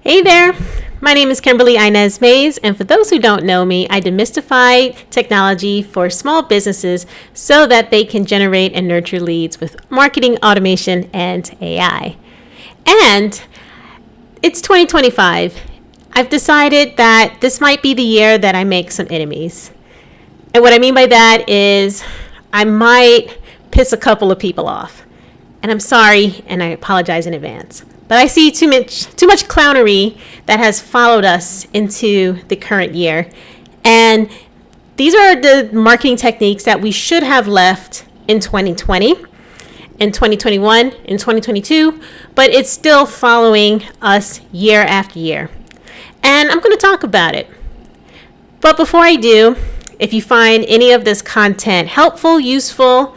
Hey there, my name is Kimberly Inez Mays, and for those who don't know me, I demystify technology for small businesses so that they can generate and nurture leads with marketing, automation, and AI. And it's 2025. I've decided that this might be the year that I make some enemies. And what I mean by that is I might piss a couple of people off. And I'm sorry, and I apologize in advance. But I see too much clownery that has followed us into the current year. And these are the marketing techniques that we should have left in 2020, in 2021, in 2022, but it's still following us year after year. And I'm going to talk about it. But before I do, if you find any of this content helpful, useful,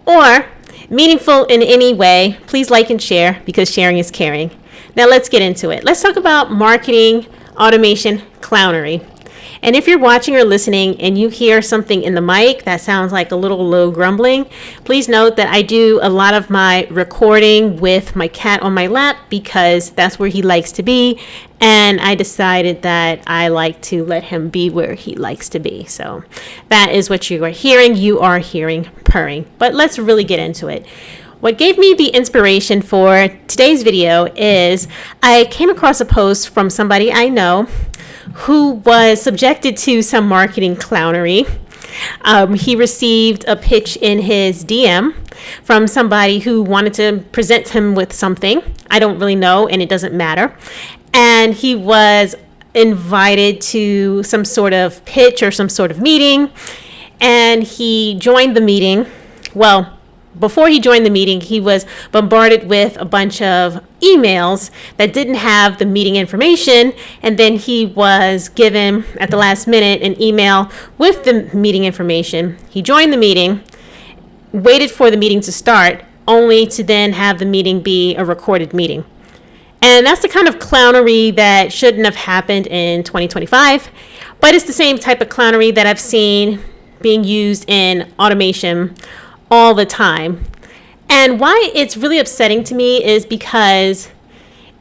or meaningful in any way, please like and share because sharing is caring. Now let's get into it. Let's talk about marketing, automation, clownery. And if you're watching or listening and you hear something in the mic that sounds like a little low grumbling, please note that I do a lot of my recording with my cat on my lap because that's where he likes to be. And I decided that I like to let him be where he likes to be. So that is what you are hearing. You are hearing purring. But let's really get into it. What gave me the inspiration for today's video is I came across a post from somebody I know who was subjected to some marketing clownery. He received a pitch in his DM from somebody who wanted to present him with something. I don't really know, and it doesn't matter. And he was invited to some sort of pitch or some sort of meeting, and he joined the meeting. Well, before he joined the meeting, he was bombarded with a bunch of emails that didn't have the meeting information, and then he was given at the last minute an email with the meeting information. He joined the meeting, waited for the meeting to start, only to then have the meeting be a recorded meeting. And that's the kind of clownery that shouldn't have happened in 2025, but it's the same type of clownery that I've seen being used in automation all the time. And why it's really upsetting to me is because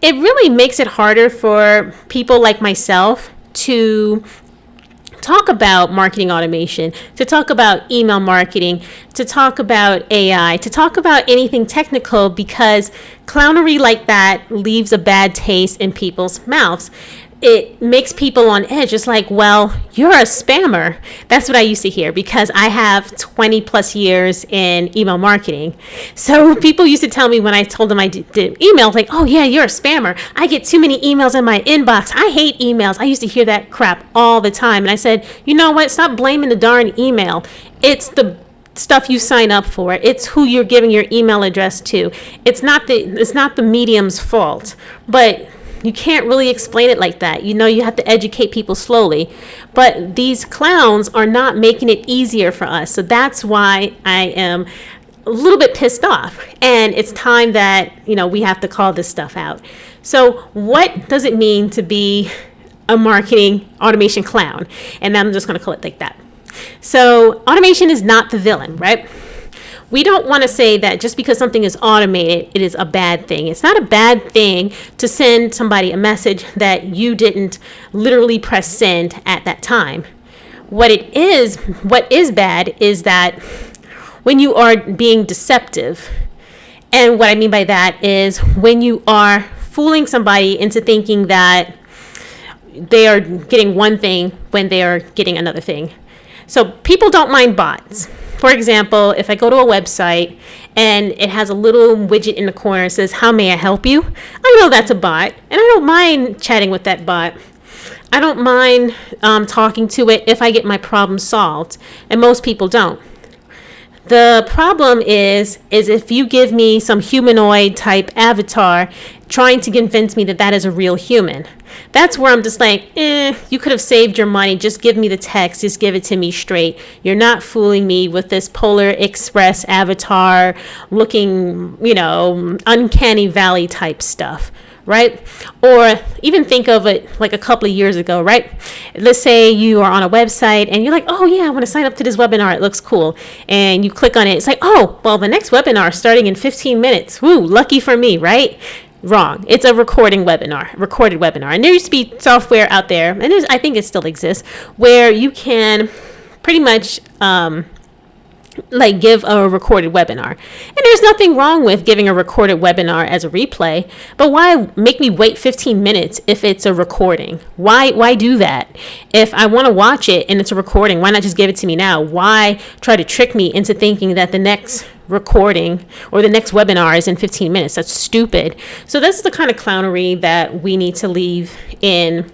it really makes it harder for people like myself to talk about marketing automation, to talk about email marketing, to talk about AI, to talk about anything technical, because clownery like that leaves a bad taste in people's mouths. It makes people on edge. It's like, well, you're a spammer. That's what I used to hear because I have 20 plus years in email marketing. So people used to tell me when I told them I did email, like, oh yeah, you're a spammer. I get too many emails in my inbox. I hate emails. I used to hear that crap all the time. And I said, you know what? Stop blaming the darn email. It's the stuff you sign up for. It's who you're giving your email address to. It's not the medium's fault. But you can't really explain it like that. You know, you have to educate people slowly. But these clowns are not making it easier for us. So that's why I am a little bit pissed off. And it's time that, we have to call this stuff out. So what does it mean to be a marketing automation clown? And I'm just going to call it like that. So automation is not the villain, right? We don't want to say that just because something is automated, it is a bad thing. It's not a bad thing to send somebody a message that you didn't literally press send at that time. What is bad is that when you are being deceptive. And what I mean by that is when you are fooling somebody into thinking that they are getting one thing when they are getting another thing. So people don't mind bots. For example, if I go to a website and it has a little widget in the corner that says, how may I help you? I know that's a bot, and I don't mind chatting with that bot. I don't mind talking to it if I get my problem solved, and most people don't. The problem is if you give me some humanoid type avatar trying to convince me that that is a real human. That's where I'm just like, you could have saved your money. Just give me the text. Just give it to me straight. You're not fooling me with this Polar Express avatar looking, uncanny valley type stuff. Right? Or even think of it like a couple of years ago, right? Let's say you are on a website and you're like, oh yeah, I want to sign up to this webinar. It looks cool. And you click on it. It's like, oh, well, the next webinar is starting in 15 minutes. Woo, lucky for me, right? Wrong. It's a recorded webinar. And there used to be software out there, and I think it still exists, where you can pretty much like give a recorded webinar. And there's nothing wrong with giving a recorded webinar as a replay, but why make me wait 15 minutes if it's a recording? Why do that? If I want to watch it and it's a recording, why not just give it to me now? Why try to trick me into thinking that the next recording or the next webinar is in 15 minutes? That's stupid. So this is the kind of clownery that we need to leave in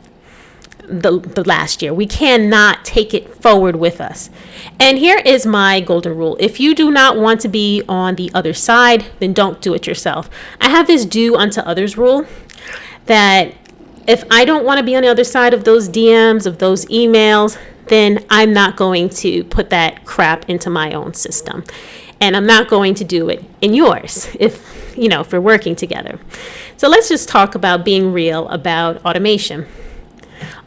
the last year. We cannot take it forward with us. And here is my golden rule. If you do not want to be on the other side, then don't do it yourself. I have this do unto others rule that if I don't want to be on the other side of those DMs, of those emails, then I'm not going to put that crap into my own system. And I'm not going to do it in yours if we're working together. So let's just talk about being real about automation.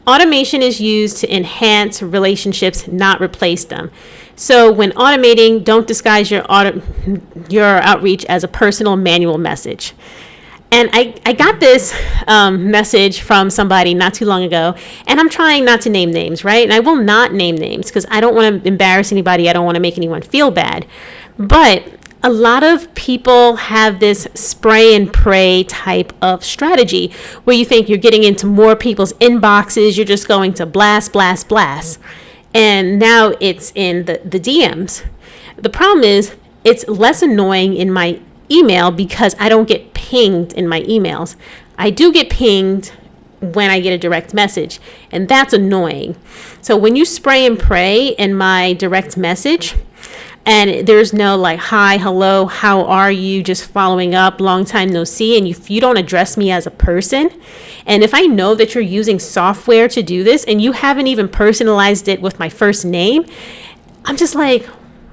Automation is used to enhance relationships, not replace them. So when automating, don't disguise your outreach as a personal manual message. And I got this message from somebody not too long ago, and I'm trying not to name names, right? And I will not name names because I don't want to embarrass anybody. I don't want to make anyone feel bad. But a lot of people have this spray and pray type of strategy where you think you're getting into more people's inboxes. You're just going to blast, blast, blast. And now it's in the DMs. The problem is it's less annoying in my email because I don't get pinged in my emails. I do get pinged when I get a direct message, and that's annoying. So when you spray and pray in my direct message, and there's no like, hi, hello, how are you, just following up, long time no see, and if you don't address me as a person, and if I know that you're using software to do this and you haven't even personalized it with my first name, I'm just like,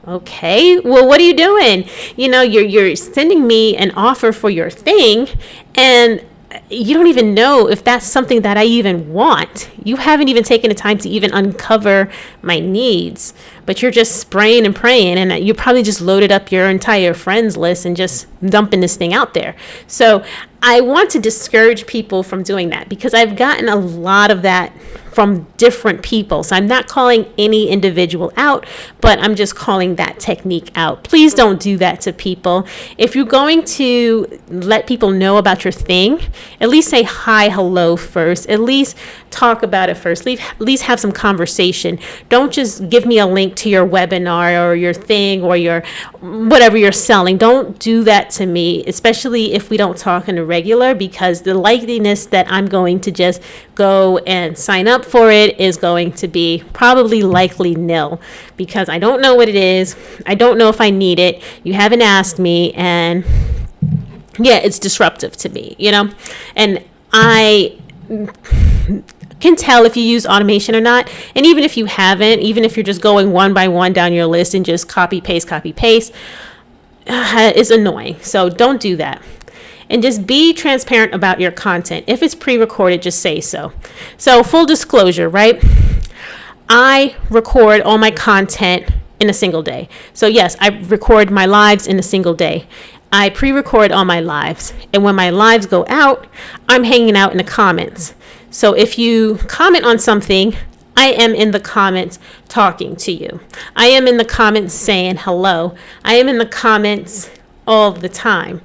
okay, well, what are you doing? You're sending me an offer for your thing, and you don't even know if that's something that I even want. You haven't even taken the time to even uncover my needs, but you're just spraying and praying, and you probably just loaded up your entire friends list and just dumping this thing out there. So I want to discourage people from doing that because I've gotten a lot of that from different people. So I'm not calling any individual out, but I'm just calling that technique out. Please don't do that to people. If you're going to let people know about your thing, at least say hi, hello first. At least talk about it first. At least have some conversation. Don't just give me a link to your webinar or your thing or your whatever you're selling. Don't do that to me, especially if we don't talk in a regular, because the likeliness that I'm going to just go and sign up for it is going to be probably likely nil because I don't know what it is. I don't know if I need it. You haven't asked me, and yeah, it's disruptive to me, and I can tell if you use automation or not. And even if you haven't, even if you're just going one by one down your list and just copy paste, it's annoying. So don't do that. And just be transparent about your content. If it's pre-recorded, just say so. So full disclosure, right? I record all my content in a single day. So yes, I record my lives in a single day. I pre-record all my lives. And when my lives go out, I'm hanging out in the comments. So if you comment on something, I am in the comments talking to you. I am in the comments saying hello. I am in the comments all the time.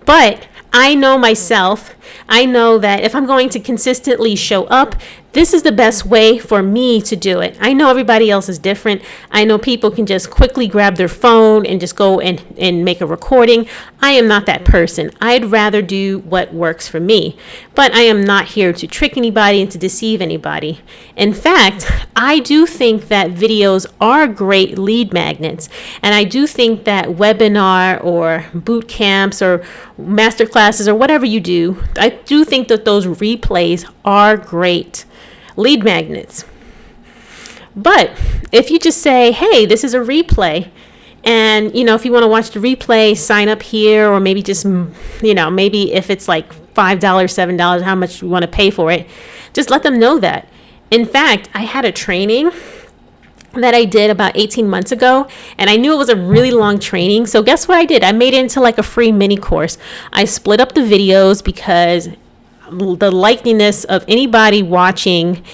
But I know myself. I know that if I'm going to consistently show up, this is the best way for me to do it. I know everybody else is different. I know people can just quickly grab their phone and just go and make a recording. I am not that person. I'd rather do what works for me. But I am not here to trick anybody and to deceive anybody. In fact, I do think that videos are great lead magnets. And I do think that webinar or boot camps or master classes or whatever you do, I do think that those replays are great lead magnets. But if you just say, hey, this is a replay, and if you want to watch the replay, sign up here, or maybe just maybe if it's like $5, $7, how much you want to pay for it, just let them know that. In fact, I had a training that I did about 18 months ago, and I knew it was a really long training. So guess what I did? I made it into like a free mini course. I split up the videos because the likeliness of anybody watching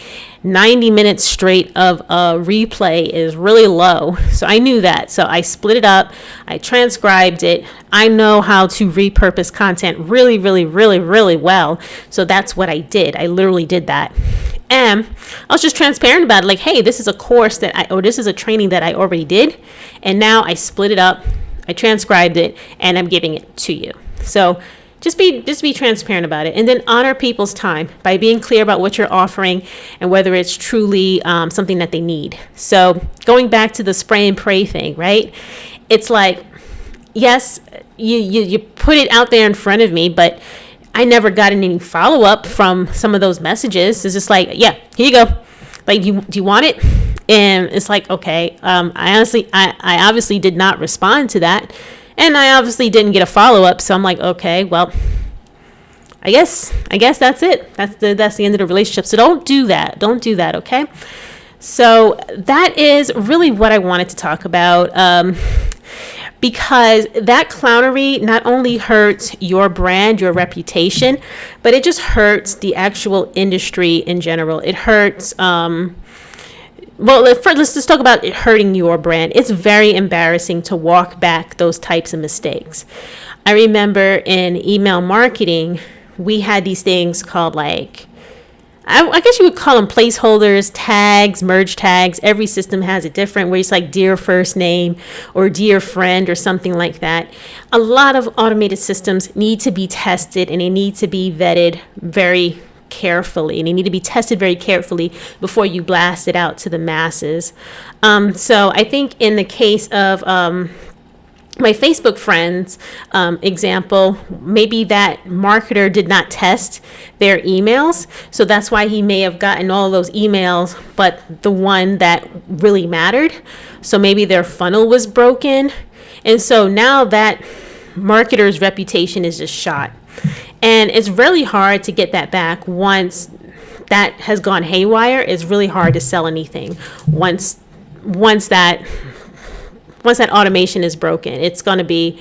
90 minutes straight of a replay is really low. So I knew that. So I split it up. I transcribed it. I know how to repurpose content really, really, really, really well. So that's what I did. I literally did that. And I was just transparent about it. Like, hey, this is a course this is a training that I already did. And now I split it up. I transcribed it and I'm giving it to you. So just be transparent about it, and then honor people's time by being clear about what you're offering and whether it's truly something that they need. So going back to the spray and pray thing, right? It's like, yes, you put it out there in front of me, but I never got any follow up from some of those messages. It's just like, yeah, here you go. Like, do you want it? And it's like, okay. I obviously did not respond to that. And I obviously didn't get a follow-up, so I'm like, okay, well, I guess that's it. That's the end of the relationship. So don't do that. Don't do that, okay? So that is really what I wanted to talk about, because that clownery not only hurts your brand, your reputation, but it just hurts the actual industry in general. It hurts let's just talk about it hurting your brand. It's very embarrassing to walk back those types of mistakes. I remember in email marketing, we had these things called like, I guess you would call them placeholders, tags, merge tags. Every system has it different, where it's like dear first name or dear friend or something like that. A lot of automated systems need to be tested and they need to be vetted very carefully, and they need to be tested very carefully before you blast it out to the masses. So I think in the case of my Facebook friends example, maybe that marketer did not test their emails, so that's why he may have gotten all those emails, but the one that really mattered, so maybe their funnel was broken, and so now that marketer's reputation is just shot. And it's really hard to get that back once that has gone haywire. It's really hard to sell anything once that automation is broken. It's going to be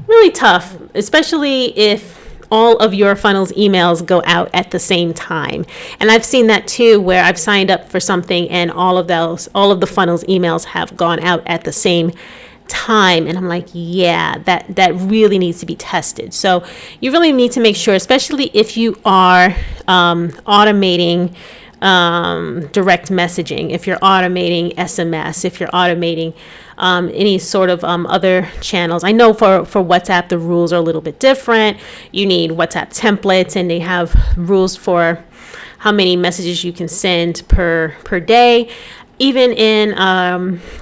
really tough, especially if all of your funnel's emails go out at the same time. And I've seen that too, where I've signed up for something and all of the funnel's emails have gone out at the same time, and I'm like, yeah, that really needs to be tested. So you really need to make sure, especially if you are automating direct messaging, if you're automating SMS, if you're automating any sort of other channels. I know for WhatsApp the rules are a little bit different. You need WhatsApp templates, and they have rules for how many messages you can send per day. Even in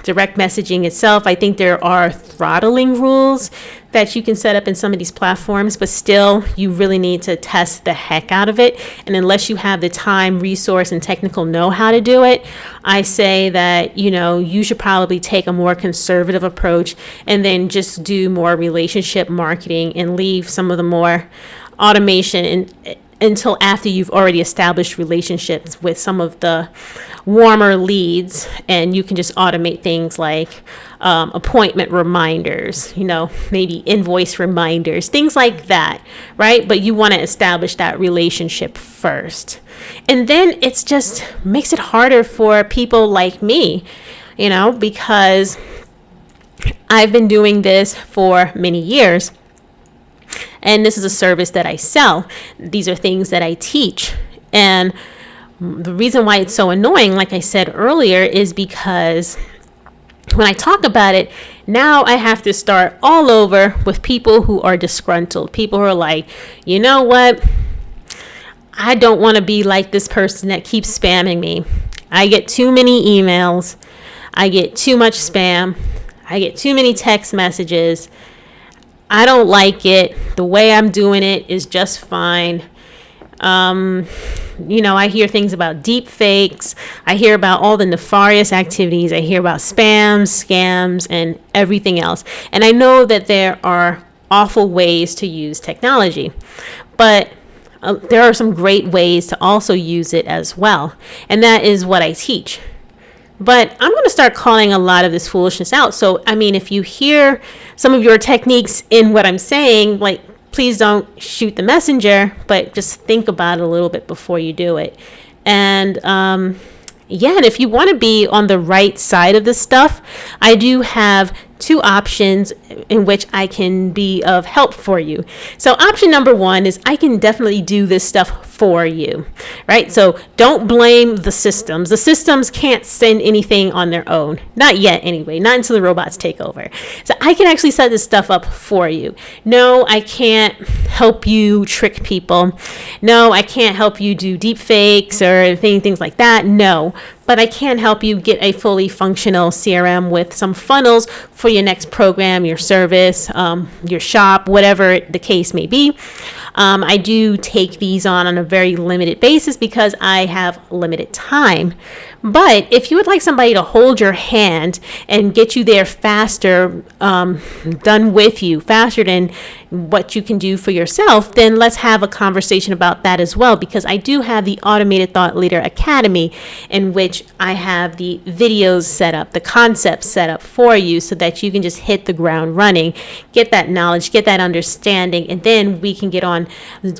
direct messaging itself, I think there are throttling rules that you can set up in some of these platforms, but still, you really need to test the heck out of it. And unless you have the time, resource, and technical know-how to do it, I say that, you should probably take a more conservative approach and then just do more relationship marketing and leave some of the more automation until after you've already established relationships with some of the warmer leads, and you can just automate things like appointment reminders, maybe invoice reminders, things like that, right? But you want to establish that relationship first. And then it's just makes it harder for people like me, because I've been doing this for many years. And this is a service that I sell. These are things that I teach. And the reason why it's so annoying, like I said earlier, is because when I talk about it, now I have to start all over with people who are disgruntled. People who are like, you know what? I don't want to be like this person that keeps spamming me. I get too many emails. I get too much spam. I get too many text messages. I don't like it. The way I'm doing it is just fine. I hear things about deep fakes. I hear about all the nefarious activities. I hear about spams, scams, and everything else. And I know that there are awful ways to use technology, but there are some great ways to also use it as well. And that is what I teach. But I'm going to start calling a lot of this foolishness out. So, I mean, if you hear some of your techniques in what I'm saying, like, please don't shoot the messenger, but just think about it a little bit before you do it. And, yeah, and if you want to be on the right side of this stuff, I do have two options in which I can be of help for you. So option number one is I can definitely do this stuff for you, right? So don't blame the systems. The systems can't send anything on their own. Not yet anyway, not until the robots take over. So I can actually set this stuff up for you. No, I can't help you trick people. No, I can't help you do deep fakes or things like that. No, but I can help you get a fully functional CRM with some funnels for your next program, your service, your shop, whatever the case may be. I do take these on a very limited basis because I have limited time. But if you would like somebody to hold your hand and get you there faster, done with you, faster than what you can do for yourself, then let's have a conversation about that as well, because I do have the Automated Thought Leader Academy in which I have the videos set up, the concepts set up for you so that you can just hit the ground running, get that knowledge, get that understanding, and then we can get on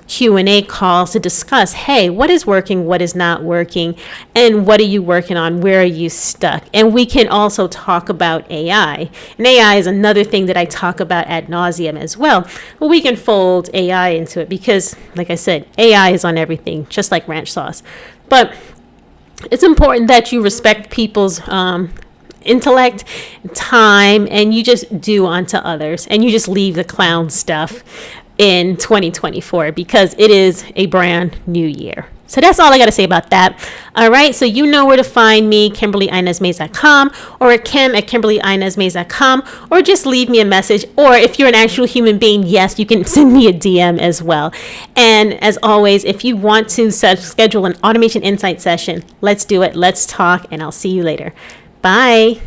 Q&A calls to discuss, hey, what is working, what is not working, and what are you working on, where are you stuck? And we can also talk about AI. And AI is another thing that I talk about ad nauseum as well. Well, we can fold AI into it because, like I said, AI is on everything, just like ranch sauce. But it's important that you respect people's intellect, time, and you just do unto others. And you just leave the clown stuff in 2024 because it is a brand new year. So that's all I got to say about that. All right. So you know where to find me, KimberlyInezMays.com or at Kim@KimberlyInezMays.com, or just leave me a message. Or if you're an actual human being, yes, you can send me a DM as well. And as always, if you want to schedule an automation insight session, let's do it. Let's talk, and I'll see you later. Bye.